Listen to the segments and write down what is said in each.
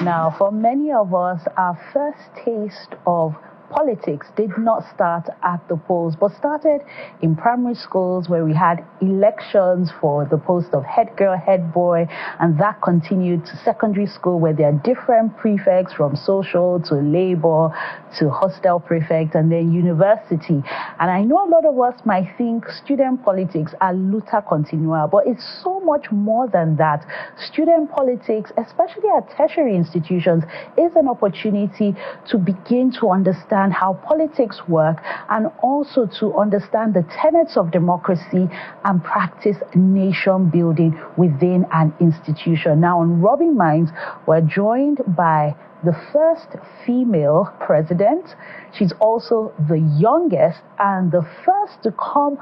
Now, for many of us, our first taste of politics did not start at the polls, but started in primary schools where we had elections for the post of head girl, head boy, and that continued to secondary school where there are different prefects from social to labor to hostel prefect, and then university. And I know a lot of us might think student politics are luta continua, but it's so much more than that. Student politics, especially at tertiary institutions, is an opportunity to begin to understand how politics work and also to understand the tenets of democracy and practice nation building within an institution. Now on Rubbin'minds, we're joined by the first female president. She's also the youngest and the first to come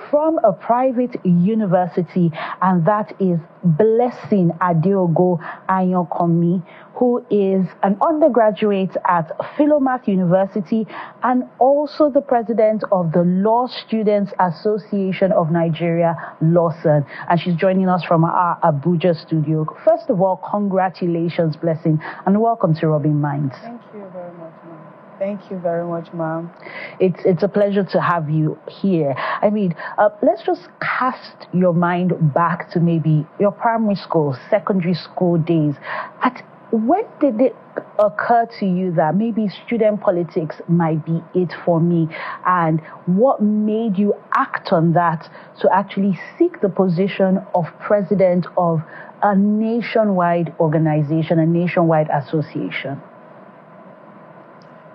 from a private university, and that is Blessing Adeogo Ayankomi, who is an undergraduate at Philomath University and also the president of the Law Students Association of Nigeria, Lawson. And she's joining us from our Abuja studio. First of all, congratulations, Blessing, and welcome to Rubbin'minds. Thank you very much, ma'am. Thank you very much, ma'am. It's a pleasure to have you here. I mean, let's just cast your mind back to maybe your primary school, secondary school days. When did it occur to you that maybe student politics might be it for me? And what made you act on that to actually seek the position of president of a nationwide organization, a nationwide association?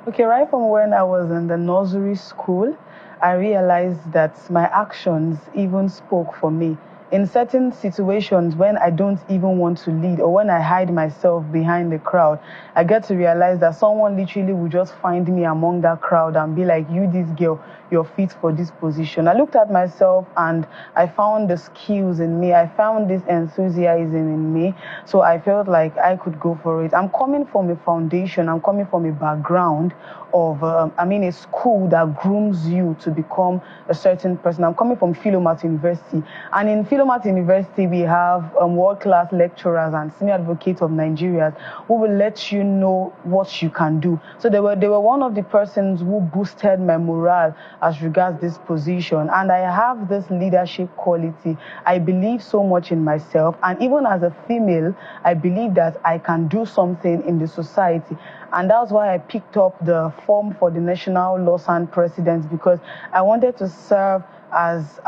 Okay, right from when I was in the nursery school, I realized that my actions even spoke for me. In certain situations when I don't even want to lead or when I hide myself behind the crowd, I get to realize that someone literally will just find me among that crowd and be like, you, this girl, you're fit for this position. I looked at myself and I found the skills in me. I found this enthusiasm in me. So I felt like I could go for it. I'm coming from a foundation. I'm coming from a background of, a school that grooms you to become a certain person. I'm coming from Philomath University. And in Philomath University, we have world-class lecturers and senior advocates of Nigeria who will let you know what you can do. So they were one of the persons who boosted my morale as regards this position. And I have this leadership quality. I believe so much in myself. And even as a female, I believe that I can do something in the society. And that's why I picked up the form for the National Lawson President, because I wanted to serve as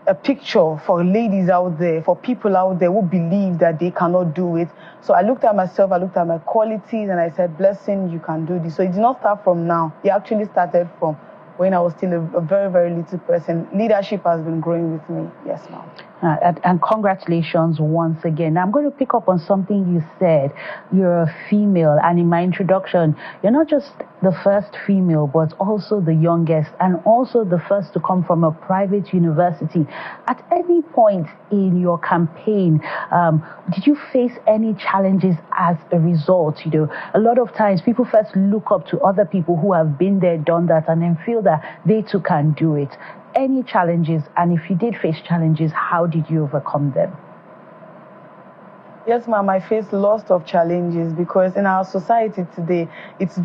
a picture for ladies out there, for people out there who believe that they cannot do it. So I looked at myself, I looked at my qualities, and I said, Blessing, you can do this. So it did not start from now. It actually started from when I was still a very, very little person. Leadership has been growing with me. Yes, ma'am. And congratulations once again. Now, I'm going to pick up on something you said. You're a female, and in my introduction, you're not just the first female, but also the youngest, and also the first to come from a private university. At any point in your campaign, did you face any challenges as a result? You know, a lot of times people first look up to other people who have been there, done that, and then feel that they too can do it. Any challenges, and if you did face challenges, how did you overcome them? Yes, ma'am, I faced lots of challenges because in our society today, it's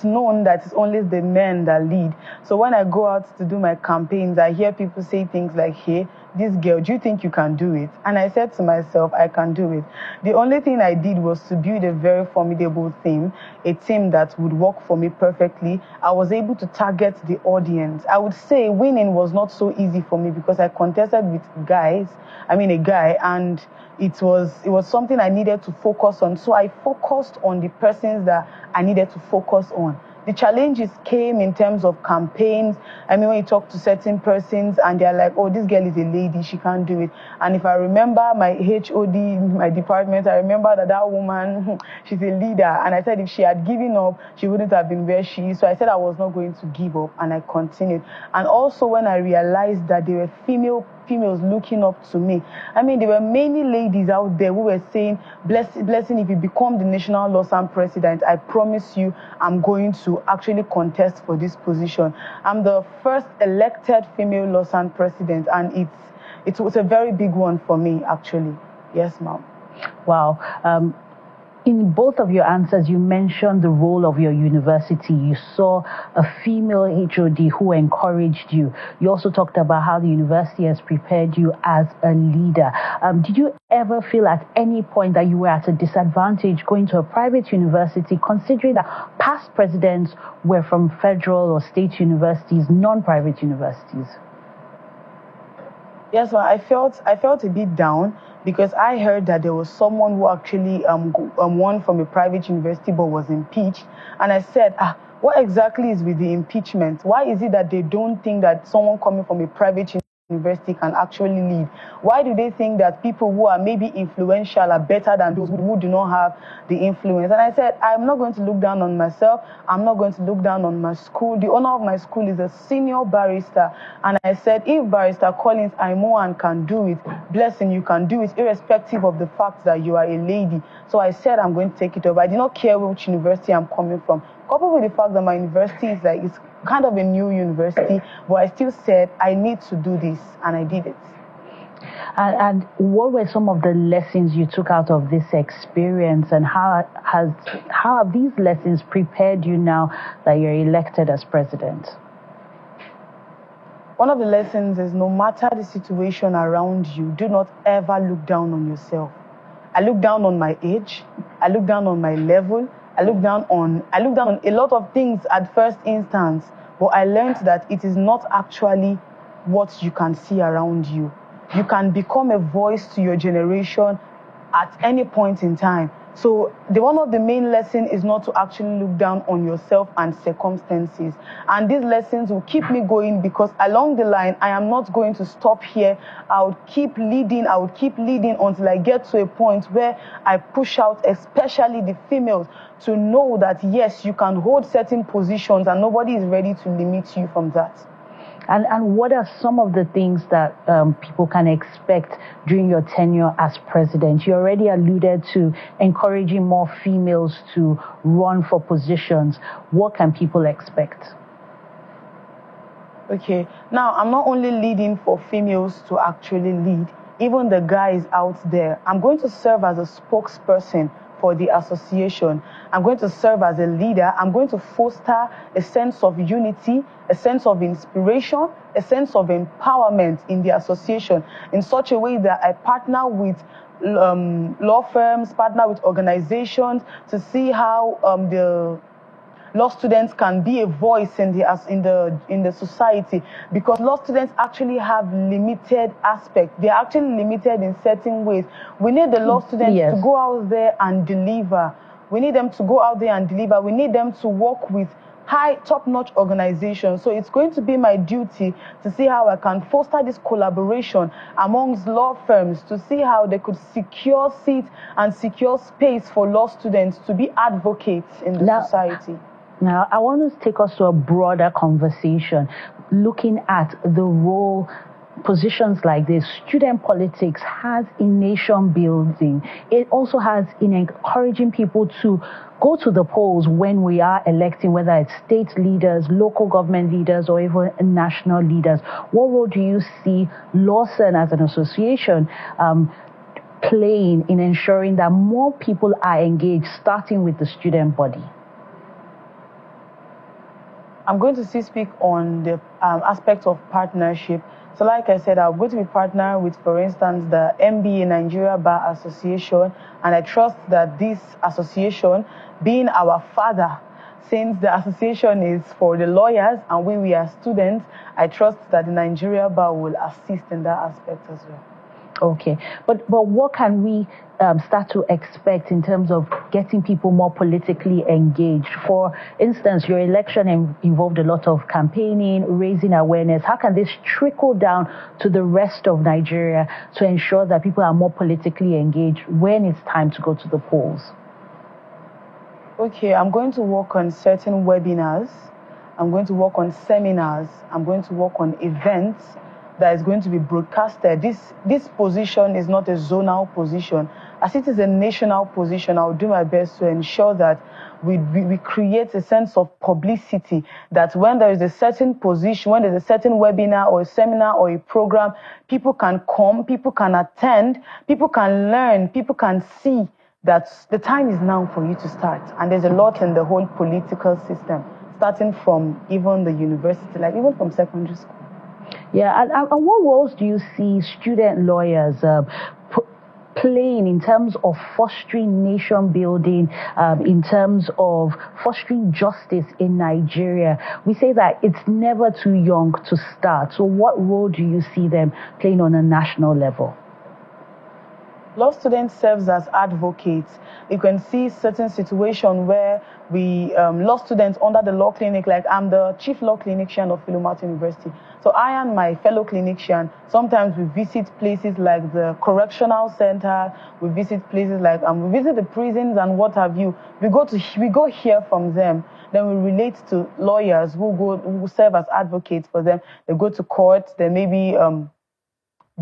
known that it's only the men that lead. So when I go out to do my campaigns, I hear people say things like, hey, this girl, do you think you can do it? And I said to myself, I can do it. The only thing I did was to build a very formidable team, a team that would work for me perfectly. I was able to target the audience. I would say winning was not so easy for me because I contested with a guy, and it was something I needed to focus on. So I focused on the persons that I needed to focus on. The challenges came in terms of campaigns. I mean, when you talk to certain persons and they're like, oh, this girl is a lady, she can't do it. And if I remember my HOD, my department, I remember that woman, she's a leader. And I said if she had given up, she wouldn't have been where she is. So I said I was not going to give up, and I continued. And also when I realized that there were females looking up to me. I mean, there were many ladies out there who were saying, Blessing, if you become the National Lawson President, I promise you I'm going to actually contest for this position. I'm the first elected female Lawson President, and it was a very big one for me, actually. Yes, ma'am. Wow. In both of your answers, you mentioned the role of your university. You saw a female HOD who encouraged you. You also talked about how the university has prepared you as a leader. Did you ever feel at any point that you were at a disadvantage going to a private university, considering that past presidents were from federal or state universities, non-private universities? Yes, well, I felt a bit down because I heard that there was someone who actually won from a private university but was impeached. And I said, what exactly is with the impeachment? Why is it that they don't think that someone coming from a private university can actually lead? Why do they think that people who are maybe influential are better than those who do not have the influence? And I said, I'm not going to look down on myself. I'm not going to look down on my school. The owner of my school is a senior barrister. And I said, if Barrister Collins Aimoan can do it, blessing, you can do it, irrespective of the fact that you are a lady. So I said, I'm going to take it up. I did not care which university I'm coming from. Coupled with the fact that my university is it's kind of a new university, but I still said I need to do this, and I did it. And what were some of the lessons you took out of this experience, and how have these lessons prepared you now that you're elected as president? One of the lessons is, no matter the situation around you, do not ever look down on yourself. I look down on my age, I look down on my level, I look down on a lot of things at first instance, but I learned that it is not actually what you can see around you. You can become a voice to your generation at any point in time. So one of the main lessons is not to actually look down on yourself and circumstances. And these lessons will keep me going, because along the line, I am not going to stop here. I would keep leading until I get to a point where I push out, especially the females, to know that yes, you can hold certain positions and nobody is ready to limit you from that. And what are some of the things that people can expect during your tenure as president? You already alluded to encouraging more females to run for positions. What can people expect? Okay, now I'm not only leading for females to actually lead, even the guys out there. I'm going to serve as a spokesperson for the association. I'm going to serve as a leader. I'm going to foster a sense of unity, a sense of inspiration, a sense of empowerment in the association in such a way that I partner with law firms, partner with organizations to see how the law students can be a voice in the society, because law students actually have limited aspects. They are actually limited in certain ways. We need the law students to go out there and deliver. We need them to go out there and deliver. We need them to work with high, top-notch organizations. So it's going to be my duty to see how I can foster this collaboration amongst law firms to see how they could secure seats and secure space for law students to be advocates in the society. Now, I want to take us to a broader conversation, looking at the role positions like this, student politics has in nation building. It also has in encouraging people to go to the polls when we are electing, whether it's state leaders, local government leaders, or even national leaders. What role do you see Lawson as an association playing in ensuring that more people are engaged, starting with the student body? I'm going to still speak on the aspect of partnership. So like I said, I'm going to be partner with, for instance, the MBA Nigeria Bar Association, and I trust that this association, being our father, since the association is for the lawyers and we are students, I trust that the Nigeria Bar will assist in that aspect as well. Okay, but what can we start to expect in terms of getting people more politically engaged? For instance, your election involved a lot of campaigning, raising awareness. How can this trickle down to the rest of Nigeria to ensure that people are more politically engaged when it's time to go to the polls? Okay, I'm going to work on certain webinars. I'm going to work on seminars. I'm going to work on events that is going to be broadcasted. This position is not a zonal position. as it is a national position, I'll do my best to ensure that we create a sense of publicity, that when there is a certain position, when there's a certain webinar or a seminar or a program, people can come, people can attend, people can learn, people can see that the time is now for you to start. And there's a lot in the whole political system, starting from even the university, like even from secondary school. Yeah, and what roles do you see student lawyers playing in terms of fostering nation building, in terms of fostering justice in Nigeria? We say that it's never too young to start. So what role do you see them playing on a national level? Law students serves as advocates. You can see certain situations where we, law students under the law clinic, like I'm the chief law clinician of Philomath University. So I and my fellow clinician, sometimes we visit places like the correctional center, we visit places like, we visit the prisons and what have you. We go hear from them. Then we relate to lawyers who serve as advocates for them. They go to court, they maybe,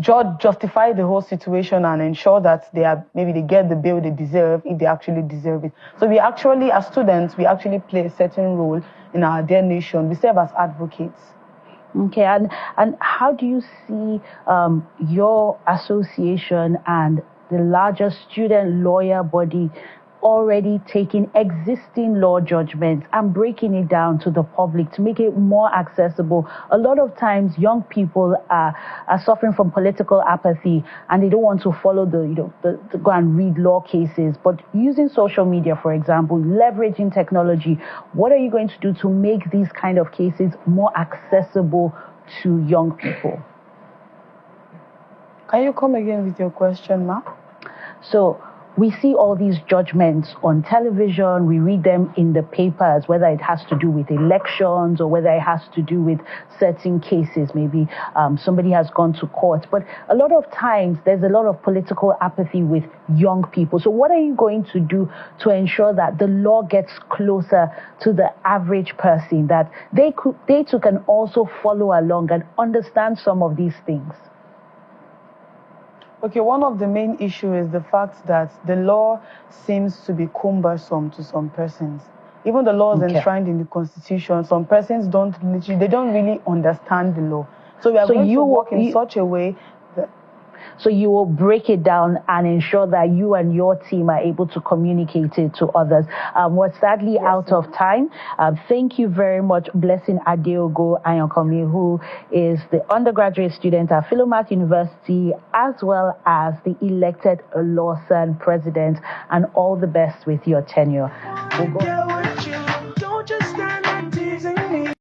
justify the whole situation and ensure that maybe they get the bail they deserve, if they actually deserve it. So we actually, as students, we actually play a certain role in our dear nation. We serve as advocates. Okay, and how do you see your association and the larger student lawyer body already taking existing law judgments and breaking it down to the public to make it more accessible? A lot of times young people are suffering from political apathy and they don't want to follow to go and read law cases. But using social media, for example, leveraging technology, what are you going to do to make these kind of cases more accessible to young people? Can you come again with your question, Ma? So we see all these judgments on television, we read them in the papers, whether it has to do with elections or whether it has to do with certain cases. Maybe somebody has gone to court. But a lot of times there's a lot of political apathy with young people. So what are you going to do to ensure that the law gets closer to the average person, that they too can also follow along and understand some of these things? Okay, one of the main issues is the fact that the law seems to be cumbersome to some persons. Even the laws enshrined in the Constitution, some persons don't really understand the law. So we are going to work in such a way that... So you will break it down and ensure that you and your team are able to communicate it to others. We're sadly out of time. Thank you very much, Blessing Adeogo Ayankomi, who is the undergraduate student at Philomath University, as well as the elected Lawson president, and all the best with your tenure. We'll go.